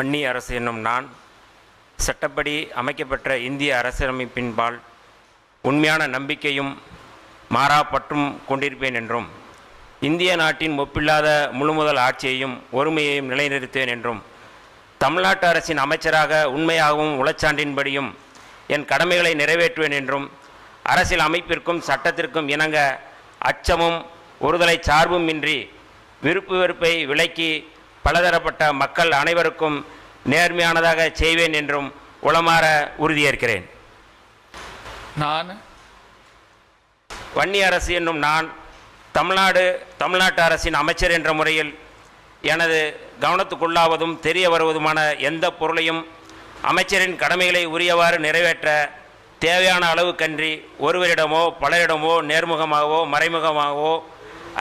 வன்னி அரசு என்னும் நான் சட்டப்படி அமைக்கப்பெற்ற இந்திய அரசியலமைப்பின்பால் உண்மையான நம்பிக்கையும் மாறாப்பற்றும் கொண்டிருப்பேன் என்றும் இந்திய நாட்டின் ஒப்பில்லாத முழுமுதல் ஆட்சியையும் ஒருமையையும் நிலைநிறுத்துவேன் என்றும் தமிழ்நாட்டு அரசின் அமைச்சராக உண்மையாகவும் உளச்சான்றின்படியும் என் கடமைகளை நிறைவேற்றுவேன் என்றும் அரசியல் அமைப்பிற்கும் சட்டத்திற்கும் இணங்க அச்சமும் ஒருதலை சார்பும் இன்றி விருப்பு வெறுப்பை விலக்கி பலதரப்பட்ட மக்கள் அனைவருக்கும் நேர்மையானதாக செய்வேன் என்றும் உளமாற உறுதியேற்கிறேன். நான் வன்னி அரசு என்னும் நான் தமிழ்நாட்டு அரசின் அமைச்சர் என்ற முறையில் எனது கவனத்துக்குள்ளாவதும் தெரிய வருவதுமான எந்த பொருளையும் அமைச்சரின் கடமைகளை உரியவாறு நிறைவேற்ற தேவையான அளவுக்கன்றி ஒருவரிடமோ பலரிடமோ நேர்முகமாகவோ மறைமுகமாகவோ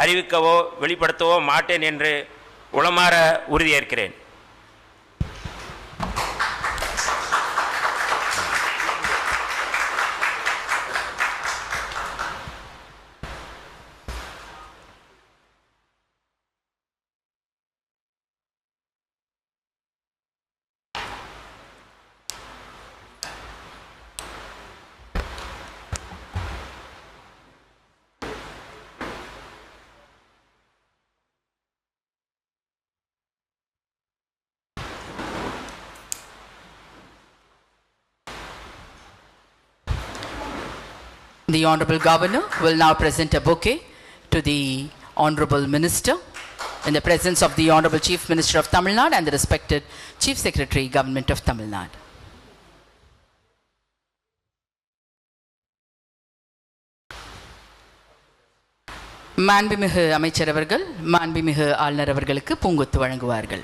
அறிவிக்கவோ வெளிப்படுத்தவோ மாட்டேன் என்று உளமாற உறுதியேற்கிறேன். The Honorable Governor will now present a bouquet to the Honorable Minister in the presence of the Honorable Chief Minister of Tamil Nadu and the respected Chief Secretary, Government of Tamil Nadu. மாண்புமிகு அமைச்சர் அவர்கள் மாண்புமிகு ஆளுநர் அவர்களுக்கு பூங்கொத்து வழங்குவார்கள்.